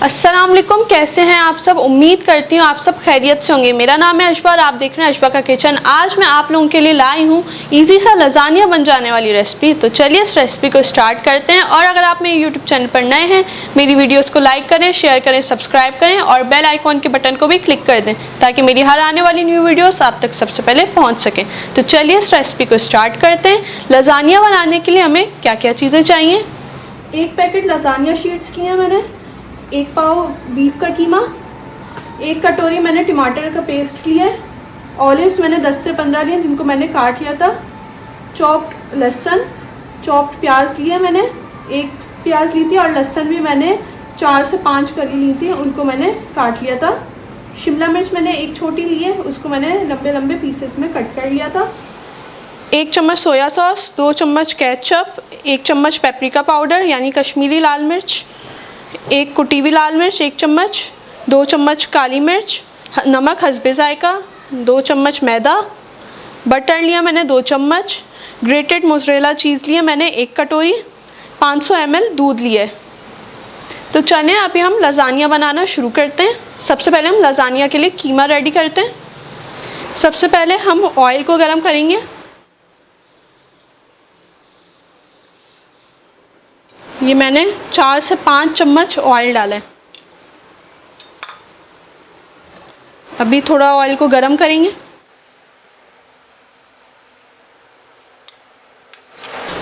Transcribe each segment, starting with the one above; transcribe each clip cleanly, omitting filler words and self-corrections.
अस्सलाम वालेकुम, कैसे हैं आप सब। उम्मीद करती हूँ आप सब खैरियत से होंगे। मेरा नाम है अशबा और आप देख रहे हैं अशबा का किचन। आज मैं आप लोगों के लिए लाई हूँ इजी सा लजानिया बन जाने वाली रेसिपी। तो चलिए इस रेसिपी को स्टार्ट करते हैं। और अगर आप मेरे यूट्यूब चैनल पर नए हैं, मेरी वीडियोज़ को लाइक करें, शेयर करें, सब्सक्राइब करें और बेल आइकॉन के बटन को भी क्लिक कर दें ताकि मेरी हर आने वाली न्यू वीडियोज़ आप तक सबसे पहले पहुँच सकें। तो चलिए इस रेसिपी को स्टार्ट करते हैं। लजानिया बनाने के लिए हमें क्या क्या चीज़ें चाहिए। एक पैकेट लजानिया शीट्स लिए मैंने, एक पाव बीफ का कीमा, एक कटोरी मैंने टमाटर का पेस्ट लिया है, ऑलिव्स मैंने 10 से 15 लिए जिनको मैंने काट लिया था, चॉप्ड लहसुन, चॉप्ड प्याज लिया मैंने, एक प्याज ली थी और लहसुन भी मैंने 4 से 5 कली ली थी, उनको मैंने काट लिया था। शिमला मिर्च मैंने एक छोटी ली है, उसको मैंने लंबे लंबे पीसेस में कट कर लिया था। 1 चम्मच सोया सॉस, 2 चम्मच केचप, 1 चम्मच पेपरिका पाउडर यानी कश्मीरी लाल मिर्च, 1 कुटी हुई लाल मिर्च 1 चम्मच, 2 चम्मच काली मिर्च, नमक हस्बे जायका, 2 चम्मच मैदा, बटर लिया मैंने 2 चम्मच, ग्रेटेड मोज़रेला चीज़ लिया मैंने 1 कटोरी, 500 ml दूध लिया है। तो चलिए अभी हम लजानिया बनाना शुरू करते हैं। सबसे पहले हम लजानिया के लिए कीमा रेडी करते हैं। सबसे पहले हम ऑयल को गर्म करेंगे। ये मैंने 4 से 5 चम्मच ऑयल डाला है। अभी थोड़ा ऑयल को गरम करेंगे।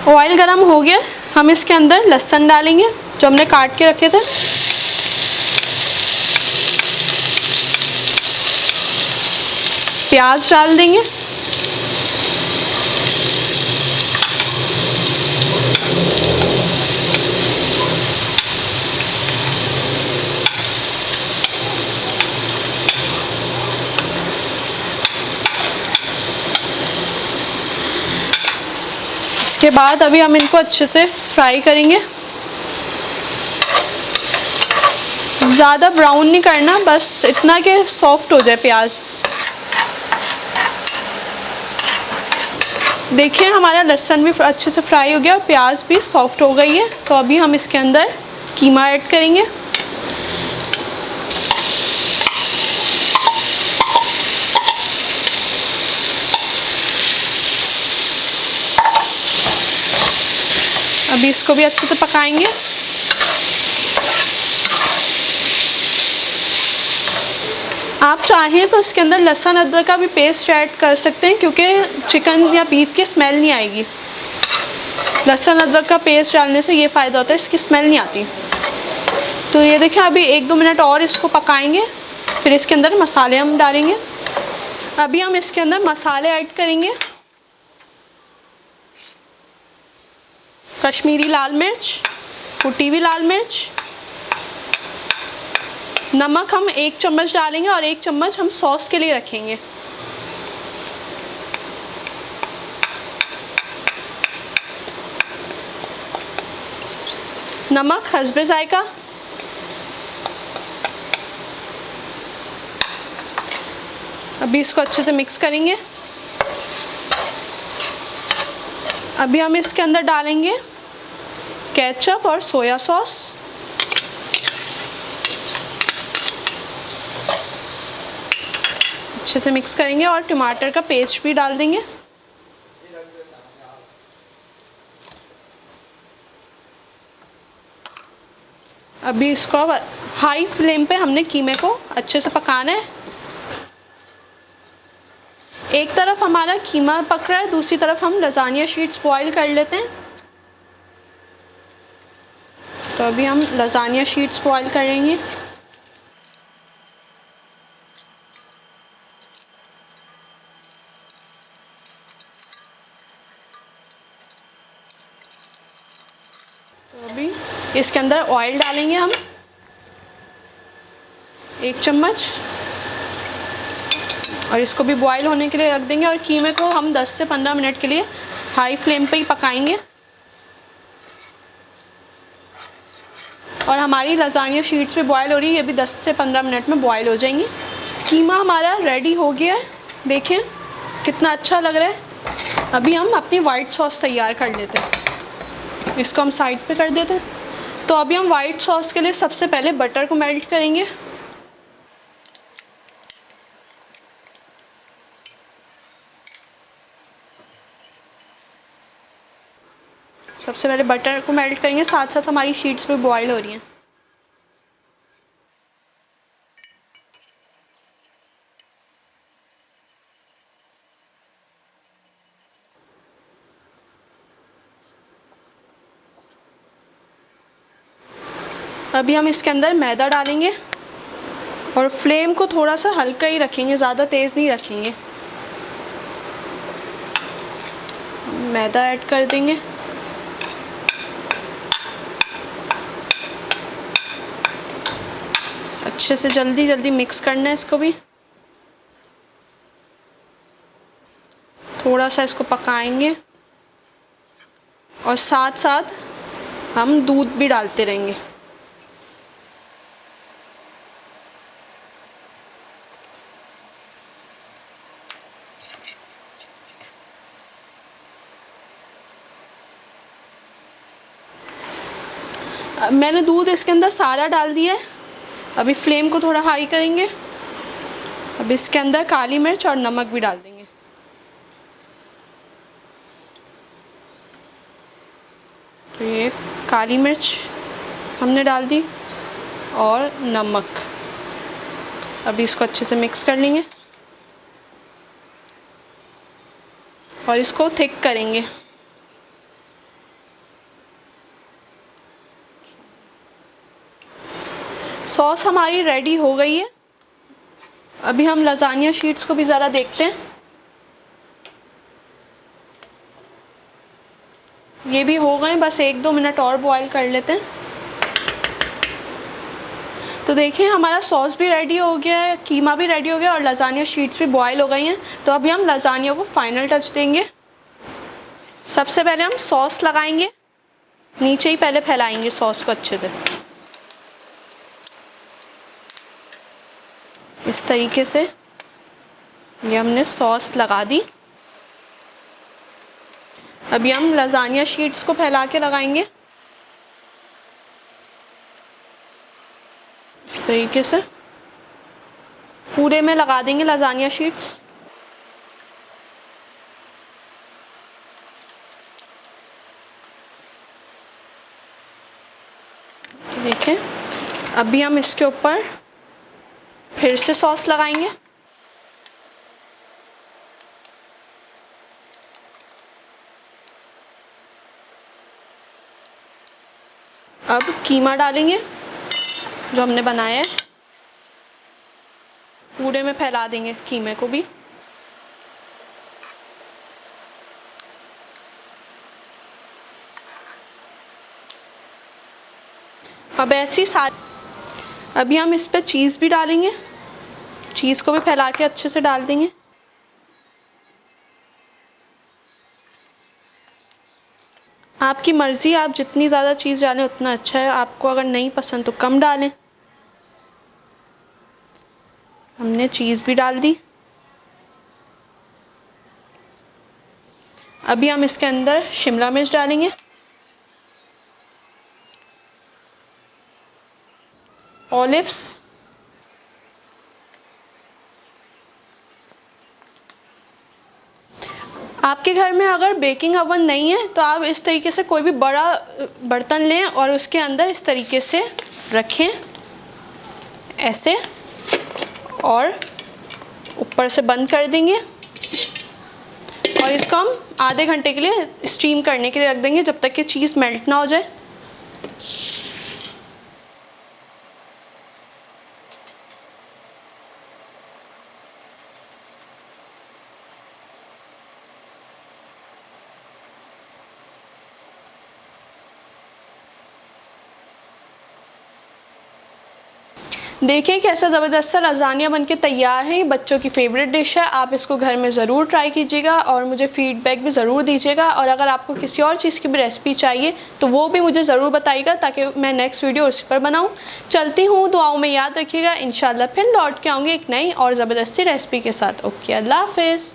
ऑयल गरम हो गया, हम इसके अंदर लहसुन डालेंगे जो हमने काट के रखे थे। प्याज डाल देंगे। इसके बाद अभी हम इनको अच्छे से फ्राई करेंगे। ज़्यादा ब्राउन नहीं करना, बस इतना कि सॉफ्ट हो जाए प्याज। देखिए हमारा लहसुन भी अच्छे से फ्राई हो गया और प्याज भी सॉफ्ट हो गई है। तो अभी हम इसके अंदर कीमा ऐड करेंगे। अभी इसको भी अच्छे से पकाएंगे। आप चाहें तो इसके अंदर लहसुन अदरक का भी पेस्ट ऐड कर सकते हैं क्योंकि चिकन या बीफ की स्मेल नहीं आएगी। लहसुन अदरक का पेस्ट डालने से ये फ़ायदा होता है, इसकी स्मेल नहीं आती। तो ये देखिए अभी 1-2 मिनट और इसको पकाएंगे, फिर इसके अंदर मसाले हम डालेंगे। अभी हम इसके अंदर मसाले ऐड करेंगे। कश्मीरी लाल मिर्च, कुटी हुई लाल मिर्च, नमक हम 1 चम्मच डालेंगे और 1 चम्मच हम सॉस के लिए रखेंगे। नमक हस्बे जायका, अभी इसको अच्छे से मिक्स करेंगे। अभी हम इसके अंदर डालेंगे केचप और सोया सॉस। अच्छे से मिक्स करेंगे और टमाटर का पेस्ट भी डाल देंगे। अभी इसको हाई फ्लेम पे हमने कीमे को अच्छे से पकाना है। एक तरफ हमारा कीमा पक रहा है, दूसरी तरफ हम लजानिया शीट्स बॉईल कर लेते हैं। तो अभी हम लजानिया शीट्स बॉईल करेंगे। तो अभी इसके अंदर ऑयल डालेंगे हम 1 चम्मच और इसको भी बॉईल होने के लिए रख देंगे। और कीमे को हम 10 से 15 मिनट के लिए हाई फ्लेम पे ही पकाएंगे। और हमारी लजानिया शीट्स पे बॉईल हो रही है, ये भी 10 से 15 मिनट में बॉईल हो जाएंगी। कीमा हमारा रेडी हो गया है, देखिए कितना अच्छा लग रहा है। अभी हम अपनी वाइट सॉस तैयार कर लेते हैं। इसको हम साइड पे कर देते हैं। तो अभी हम वाइट सॉस के लिए सबसे पहले बटर को मेल्ट करेंगे। सबसे पहले बटर को मेल्ट करेंगे, साथ साथ हमारी शीट्स भी बॉईल हो रही हैं। अभी हम इसके अंदर मैदा डालेंगे और फ्लेम को थोड़ा सा हल्का ही रखेंगे, ज़्यादा तेज़ नहीं रखेंगे। मैदा ऐड कर देंगे। अच्छे से जल्दी जल्दी मिक्स करना है इसको भी। थोड़ा सा इसको पकाएंगे और साथ साथ हम दूध भी डालते रहेंगे। मैंने दूध इसके अंदर सारा डाल दिया है। अभी फ्लेम को थोड़ा हाई करेंगे। अब इसके अंदर काली मिर्च और नमक भी डाल देंगे। तो ये काली मिर्च हमने डाल दी और नमक। अभी इसको अच्छे से मिक्स कर लेंगे और इसको थिक करेंगे। सॉस हमारी रेडी हो गई है। अभी हम लजानिया शीट्स को भी ज़रा देखते हैं। ये भी हो गए, बस 1-2 मिनट और बॉईल कर लेते हैं। तो देखिए हमारा सॉस भी रेडी हो गया है, कीमा भी रेडी हो गया और लजानिया शीट्स भी बॉईल हो गई हैं। तो अभी हम लजानिया को फाइनल टच देंगे। सबसे पहले हम सॉस लगाएंगे, नीचे ही पहले फैलाएंगे सॉस को अच्छे से, इस तरीके से। ये हमने सॉस लगा दी। अभी हम लजानिया शीट्स को फैला के लगाएंगे इस तरीके से, पूरे में लगा देंगे लजानिया शीट्स। देखें, अभी हम इसके ऊपर फिर से सॉस लगाएंगे। अब कीमा डालेंगे जो हमने बनाया है, पूरे में फैला देंगे कीमे को भी। अब ऐसी अभी हम इस पे चीज़ भी डालेंगे, चीज़ को भी फैला के अच्छे से डाल देंगे। आपकी मर्ज़ी, आप जितनी ज़्यादा चीज़ डालें उतना अच्छा है। आपको अगर नहीं पसंद तो कम डालें। हमने चीज़ भी डाल दी। अभी हम इसके अंदर शिमला मिर्च डालेंगे, ऑलिव्स, आपके घर में अगर बेकिंग ओवन नहीं है तो आप इस तरीके से कोई भी बड़ा बर्तन लें और उसके अंदर इस तरीके से रखें ऐसे, और ऊपर से बंद कर देंगे और इसको हम आधे घंटे के लिए स्टीम करने के लिए रख देंगे, जब तक कि चीज़ मेल्ट ना हो जाए। देखिए कैसा ज़बरदस्त सा लजानिया बनके तैयार है। ये बच्चों की फेवरेट डिश है। आप इसको घर में ज़रूर ट्राई कीजिएगा और मुझे फ़ीडबैक भी ज़रूर दीजिएगा। और अगर आपको किसी और चीज़ की भी रेसिपी चाहिए तो वो भी मुझे ज़रूर बताइएगा, ताकि मैं नेक्स्ट वीडियो उस पर बनाऊँ। चलती हूँ, दुआओं में याद रखिएगा। इंशाल्लाह फिर लौट के आऊँगी एक नई और ज़बरदस्ती रेसिपी के साथ। ओके, अल्लाह हाफ़िज़।